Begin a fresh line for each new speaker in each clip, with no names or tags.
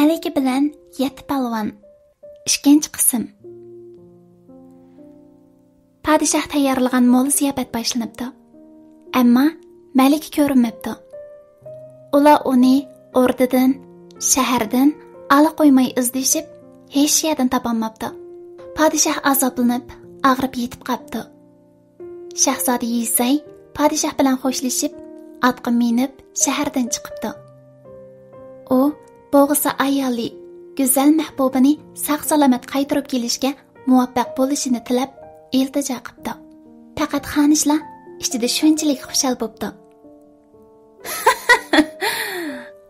Malika bilan 7 palvon. 2 qism. Padişah tayyorlagan mo'l ziyofat boshlanibdi. Ammo Malika ko'rinmabdi. Ular uni o'rdadan, shahardan ala qo'ymay izlashib, hech yerdan topolmabdi. Padişah azoblanib, og'rib yetib qolibdi. Shahzoda Yisay padişah bilan xo'shlashib, atqa minib shahardan chiqibdi. U bo'g'isi ayoli go'zal mahbubini sog'-salomat qaytarib kelishga muvaffaq bo'lishini tilab, iltijo qildi. Faqat xonishlar ichida shunchalik xushal bo'ldi.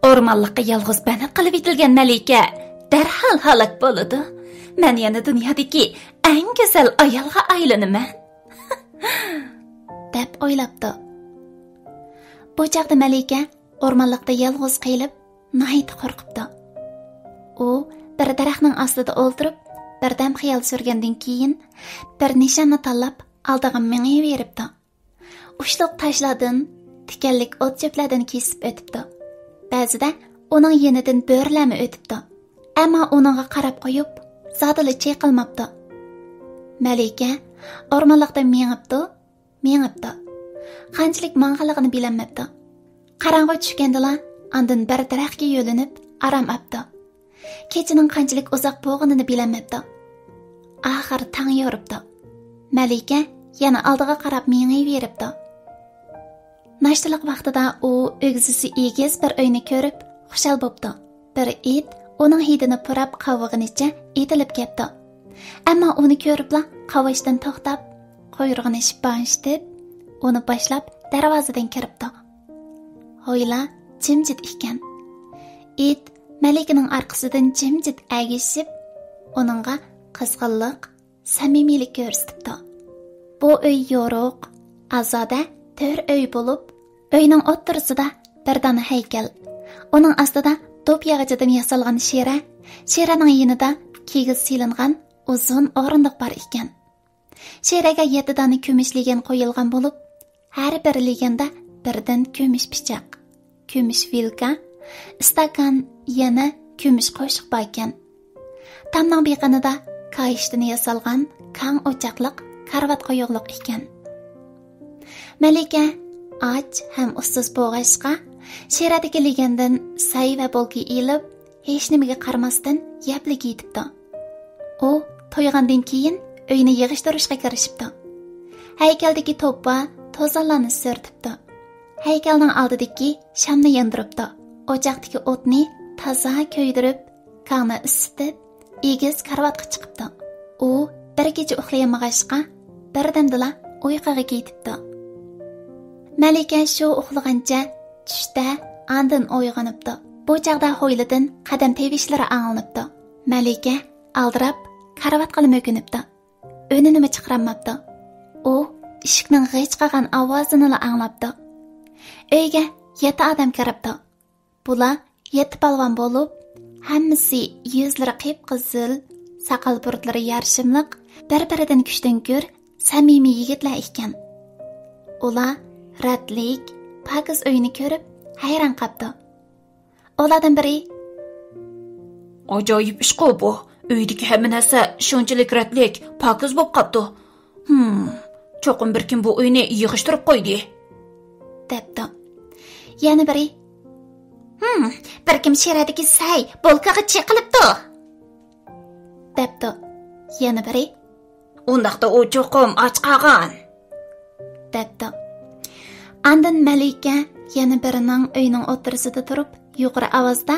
O'rmonlikqa yolg'iz banat qilib etilgan Malika darhol halok bo'ladi. Men yana dunyodagi eng go'zal ayolga aylanaman, deb o'ylabdi. Bu chaqda Malika o'rmonlikda yolg'iz qiyilib, nihoyat qo'rqibdi. U bir daraxtning ostida o'ltirib, birdam xiyol surgandan keyin bir nishonni tanlab oldiga mingaveribdi. Ushliq toshlardan, tikanlik o't-cho'plardan kesib o'tibdi. Ba'zida uning yenidan bo'rlami o'tibdi. Ammo uningga qarab qo'yib, zodili chayqalmabdi. Malika o'rmonlikda mengibdi. Qanchalik mang'aligini bilolmabdi. Qarong'i tushgandala, ondan bir daraxtga yo'linib, aram olibdi. Kechining qanchalik uzoq bo'lganini bilolmabdi. Oxir tong yoribdi. Malika yana oldiga qarab mengaveribdi. Nashtalik vaqtida u o'g'zisi egiz bir uyni ko'rib, xushal bo'pti. Bir it uning hidini purab qavig'inicha etilib ketdi. Ammo uni ko'ribla qavishdan to'xtab, quyrug'ini shippanishib, uni boshlab darvozadan kiribdi. Hoyla jimjit ekan. It Malikaning orqasidan jimjit agishib, uningga qizg'inlik, samimiylik ko'rsatdi. Bu uy yo'ruq, azoda 4 uy bo'lib, uyning o'ttirisida bir dona haykal. Uning ostida to'p yog'ochidan yasalgan sheraning yonida kigiz silingan uzun o'rindiq bor ekan. Sheraga 7 dona kumush legan qo'yilgan bo'lib, har bir leganda birdan kumush pichoq, kumush vilka, stakan, yana kumush qoshiq bor ekan. Tamning beqinida kayishdan yasalgan kang o'choqliq karvat qo'yuqliq ekan. Malika och ham ussiz bo'g'ashqa sheradagi legandan say va bolga ilib, hech nimaga qaramasdan yaplik yetibdi. U to'ygandan keyin uyni yig'ishtirishga kirishibdi. Haykaldagi to'ppa to'zonlarni surtibdi. Haykalning oldidagi shamni yondiribdi. O'choqdagi o'tni toza ko'ydirib, qonni isitib, egiz karvatga chiqibdi. U bir kecha uxlayolmag'achqa birdamdala uyquga ketibdi. Malika shu uxlagancha tushda andin uyg'onibdi. Bu chaqda hoylidan qadam tevishlari anglanibdi. Malika aldirab karvatga mo'kinibdi. O'nini chiqarmabdi. U eshikning g'ijqagan ovozini anglabdi. Uyga 7 odam kiribdi. Bular 7 palvon bo'lib, hammasi yuzlari qip-qizil, saqal burtlari yarshimliq, bir-biridan kuchdan ko'r samimiy yigitlar ekan. Ular ratlik, pakiz uyini ko'rib hayron qoldi. Ulardan biri:
"Ajoyib ish-ku bu. Uydagi hamma narsa shunchalik ratlik, pakiz bo'lib qopti. Cho'qim bir kim bu uyni yig'ishtirib qo'ydi",
debdi. Yana biri: bir kim sheradagi say bolkaga chiqilibdi", debdi. Yana biri:
"Undaqda u cho'qim och qolgan",
debdi. Andin Malika yana birining uyning o'ttirisida turib, yuqori ovozda: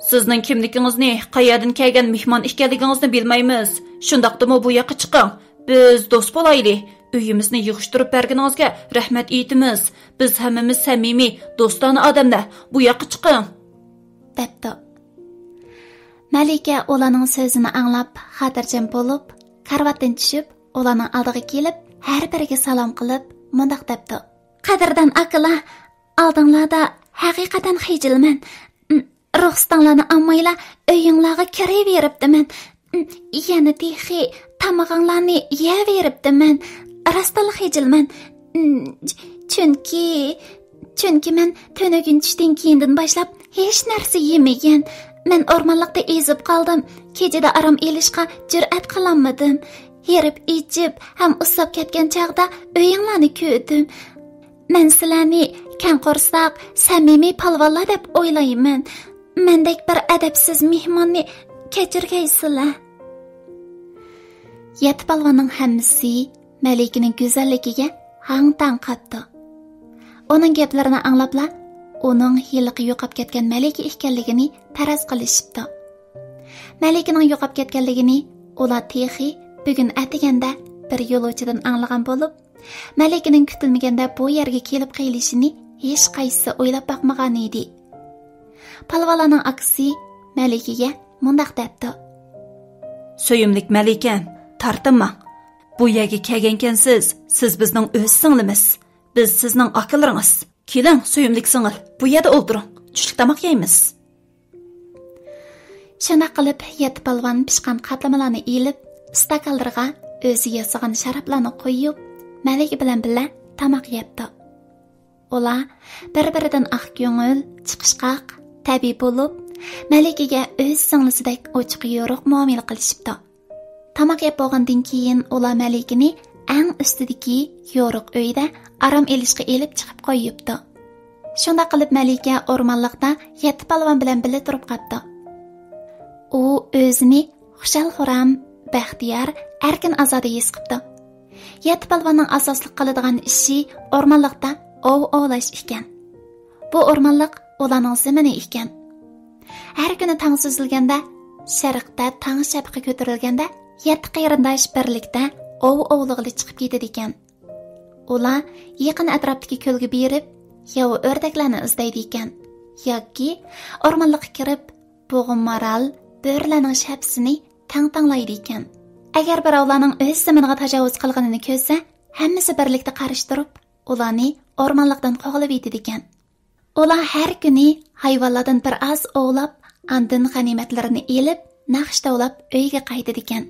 "Sizning kimligingizni, qayerdan kelgan mehmon ekanligingizni bilmaymiz. Shundaqdimi bu yoqqa chiqing. Biz do'st bo'laylik. Uyimizni yig'ishtirib berganingizga rahmat aytamiz. Biz hammamiz samimiy, do'stona odamlar. Bu yoqqa chiqing",
debdi. Malika ularning so'zini anglab, xotirjam bo'lib, karvatdan tushib, ularning oldiga kelib, har biriga salom qilib, mundaq debdi: "Qadrdon akalar, oldinglarda haqiqatan xijilman. Ruxsatlarni olmaylar, uyinglarga kiraveribdiman. Yana texi tamog'inglarni yeyaveribdiman. Rostdan xijilman. Chunki men to'nagun tushdan keyindan boshlab hech narsa yemagan. Men ormanlıqda ezib qaldım. Kechada aram elishqa jur'at qilolmadim. Yerib ichib, ham usab ketgan chaqda o'yinglarni ko'rdim. Men sizlarni kang qo'rsoq, samimiy palvonlar deb o'ylayman. Mendek bir adabsiz mehmonni kechirgaysizlar. Yetti palvonning hammasi Malikaning go'zalligiga hang-tang qatdi. Uning gaplarini anglabla, uning yiliqi yo'qab ketgan Malika ekanligini taraz qilishibdi. Malikaning yo'qab ketganligini ular texi bugun atiganda bir yo'lovchidan anglagan bo'lib, Malikaning kutilmaganda bu yerga kelib qilishini hech qaysi o'ylab boqmagan edi. Palvonlarning aksi Malikaga mundaq debdi:
"So'yimlik Malikam, tartinma. Bu yerga kelgankansiz, siz bizning o'z singlimiz. Biz sizning akalaringiz. Keling, so'yimlik singil, bu yerda o'tiring. Tushlik tomoq yeymiz."
Shuna qilib, yetti palvon pishqan qatlamalarni elib, stakallarga o'zi yasagan sharoblarni qo'yib, Malika bilan birga tomoq yebdi. Ular bir-biridan oq ko'ngil, chiqishqoq, tabiiy bo'lib, Malikaga o'z singlisidek ochiq yo'riq muomala qilishibdi. Tomoq yeb bo'lgandan keyin ular Malikani eng ustidagi yo'riq uyda aram elishga elib chiqib qo'yibdi. Shunda qilib Malika o'rmonliqda yetti palvon bilan birga turib qoldi. U o'zini xushal-xuram, baxtiyor, erkin azodi his qildi. Yetti palvonning asosliq qiladigan ishi o'rmonliqda ovlash ekan. Bu o'rmonliq ularning zamini ekan. Har kuni tong suzilganda, sharqda tong shafqi ko'tarilganda, yetti qarindosh birlikda ovlig'ili chiqib ketadi ekan. Ular yaqin atrofdagi ko'lga berib, yo'v o'rdaklarni izlaydi ekan. Yoki o'rmonliqqa kirib, bo'g'in maral, bo'rlarning shapsini tang-tanglaydi ekan. Agar birovlarning o'z zaminiga tajovuz qilganini ko'rsa, hammasi birlikda qarshi turib, ularni o'rmonliqdan qo'g'ilib yetadi ekan. Ular har kuni hayvonlardan bir oz ovlab, andin g'animatlarini elib, naqsh tavlab uyga qaytadi ekan.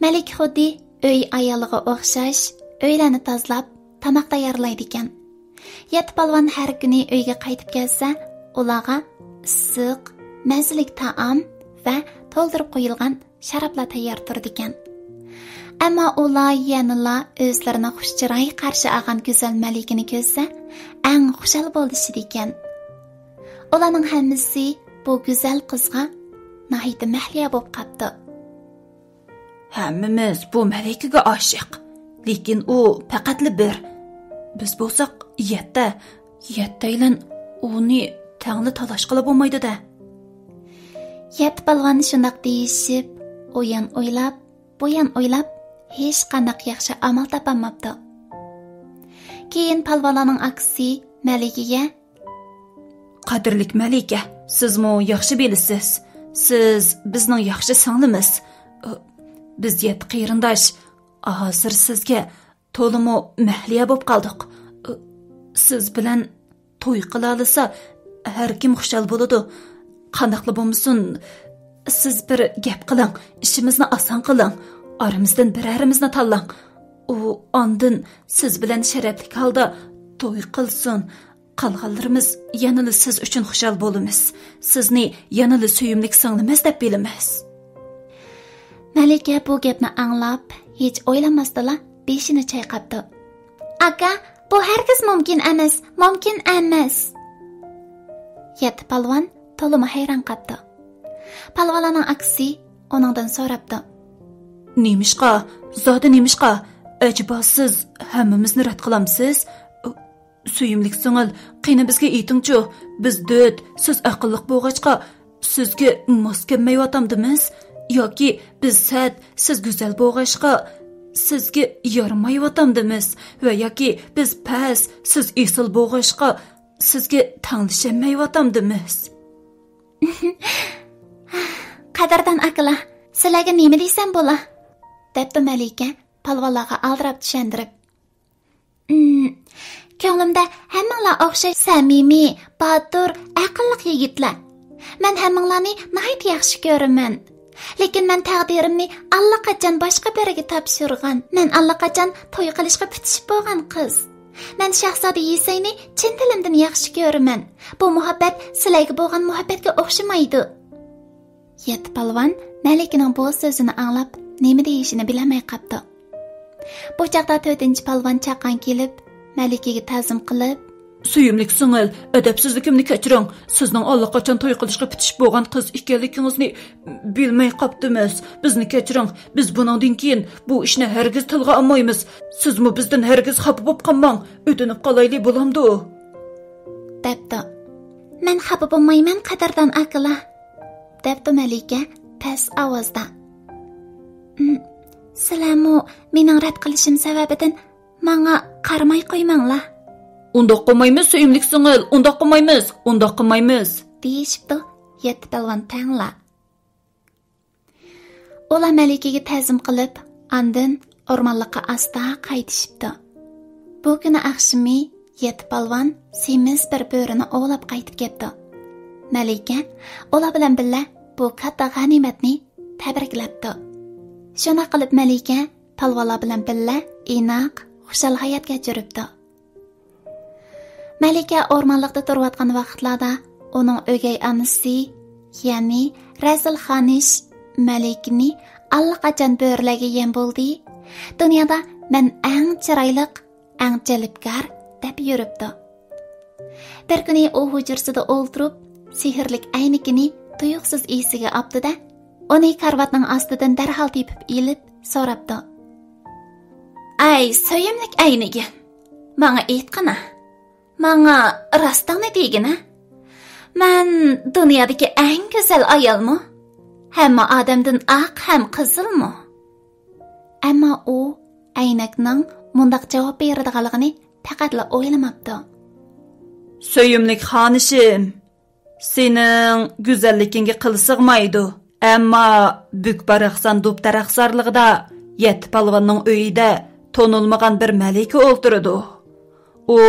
Malik xuddi uy ayoliga o'xshash, uylarni tozalab, tomoq tayyorlaydi ekan. Yetti palvon har kuni uyga qaytib kelsa, ularga issiq, mazali taom va to'ldirib qo'yilgan sharoblar tayyor turdi ekan. Ammo ular yanila o'zlarini xushchiroy qarshi olgan go'zal Malikani ko'rsa, eng xushal bo'lishdi ekan. Ularning hammasi bu go'zal qizga nihoyat mahliyo bo'lib qoldi.
Hammamiz bu Malikaga oshiq, lekin u faqatli bir. Biz bo'lsak yettaylan uni tangli talash qilib bo'lmaydi-da.
Yetti palvon shundoq deyishib, o'yan o'ylab, bo'yan o'ylab, hech qanday yaxshi amal topolmabdi. Keyin palvonlarning aksi Malikaga:
"Qadrlik Malika, sizmi yaxshi bilasiz. Siz bizning yaxshi singlimiz. Biz yetti qarindosh. Hozir sizga to'limi mahliya bo'lib qoldik. Siz bilan to'y qila olsa, har kim xushal bo'ladi. Qanaqli bo'lmasin, siz bir gap qiling, ishimizni oson qiling. Aramizdan birarimizni tanlang. U ondan siz bilan sharafli holda to'y qilsin. Qolganlarimiz yanada siz uchun xushal bo'lamiz. Sizni yanada suyimlik singlimiz deb bilamiz."
Malika bu gapni anglab, hech o'ylamasdala beshini chayqabdi. "Aka, bu hargiz mumkin emas, mumkin emas." Yetti palvon to'limi hayron qoldi. Palvonlarning aksi oningdan so'rabdi:
"Nemishqa? Zodi nemishqa? Ajiba siz hammamizni rad qilamsiz? Suyimlik singil, qani bizga aytingchi, biz dod, siz aqlliq bo'lg'achqa sizga mos kelmayotamiz yoki biz sad, siz go'zal bo'lg'achqa sizga yormayotamiz va yoki biz pas, siz esil bo'lg'achqa sizga tanglishamayotamiz?"
"Qadrdan aqla, sizlarga nima deysam bo'la?" debdi Malika palvonlarga aldirab tushundirib. "Ko'nglimda hammanglar o'xshash samimiy, botur, aqlli yigitlar. Men hammanglarni nihoyat yaxshi ko'raman. Lekin men taqdirimni allaqachon boshqa biriga topshirgan. Men allaqachon to'y qilishga bitishib bo'lgan qiz. Men shahzoda Yesayni chin dilimdan yaxshi ko'raman. Bu muhabbat sizlarga bo'lgan muhabbatga o'xshamaydi. Yetti palvon Malikaning bu so'zini anglab, nima deyishini bilmay qapti. Bu chaqda 4-palvon chaqan kelib, Malikaga ta'zim qilib,
Suyumlik singil, adabsizlikimni kechiring. Sizning allaqachon to'y qilishga bitishib bo'lgan qiz ekanligingizni bilmay qopdimiz. Bizni kechiring. Biz buningdan keyin bu ishni hargiz tilga olmaymiz. Sizmi bizdan hargiz xafa bo'lib qolmang. O'tinib qolayli bo'lamdi.
debdi. Men xafa bo'lmayman qadrdon aqla, debdi Malika past ovozda. Sizlarmi mening rad qilishim sababidan menga qaramay qo'ymanglar.
Undoq qilmaymiz, suyumlik singil. Undoq qilmaymiz.
Deyishibdi 7-palvon tangla. Ular Malikaga ta'zim qilib, andin o'rmonlikqa asta qaytishibdi. Bu kuni axshimi 7-palvon semiz bir bo'rini ovlab qaytib ketdi. Malika ular bilan birga bu katta g'animatni tabriklabdi. Shuna qilib Malika palvonlar bilan birga inoq, xushal hayot kechiribdi. Malika o'rmonlikda turayotgan vaqtlarda uning o'gay onasi, ya'ni Razil Xonish Malikni allaqachon bo'rlarga yem bo'ldi. Dunyoda men eng chiroyli, eng jalbkor deb yuribdi. Bir kuni u hujrasida o'ltirib, sehrlik aynigini tuyuqsiz esiga oldi-da, uni karvatning ostidan darhol tepib ilib so'rabdi. "Ay, so'yimlik aynigi. Menga aytqina. Menga rostdan degina? Men dunyodagi eng go'zal ayolmi? Hamma odamdan oq ham qizilmi?" Ammo u aynakning mundaq javob beradiganligini faqatla o'ylamabdi.
So'yimlik xonishim, sening go'zalligingga qil sig'maydi. Ammo bukbaraqsan do'ptaraqsarligida 7-palvonning uyida tonilmagan bir malika o'ltirdi. U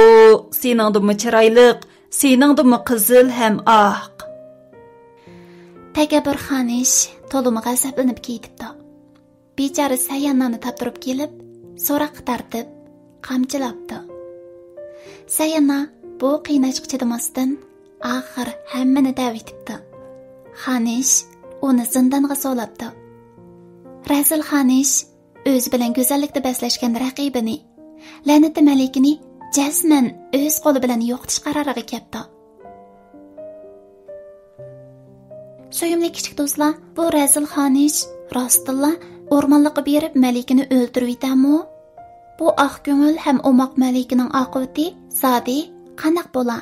seningdimi chiroyli, seningdimi qizil ham oq.
Takabbur Xonish to'limi g'azablanib ketibdi. Bechora Sayannani toptirib kelib, so'roq tartib, qamchilabdi. Sayanna bu qiynashga chidamasdan oxir hammani davitibdi. Xonish uni zindonga solabdi. Razil Xonish o'zi bilan go'zallikda baslashgan raqibini, la'nati Malikni jazman o'z qo'li bilan yo'qotish qaroriga keldi. So'yimli kichik do'stlar, bu Razil Xonish rostilla o'rmonlikqa berib Malikni o'ldirib yetami? Bu oq ko'ngil ham omoq Malikining oqibati zodi qanaq bo'la?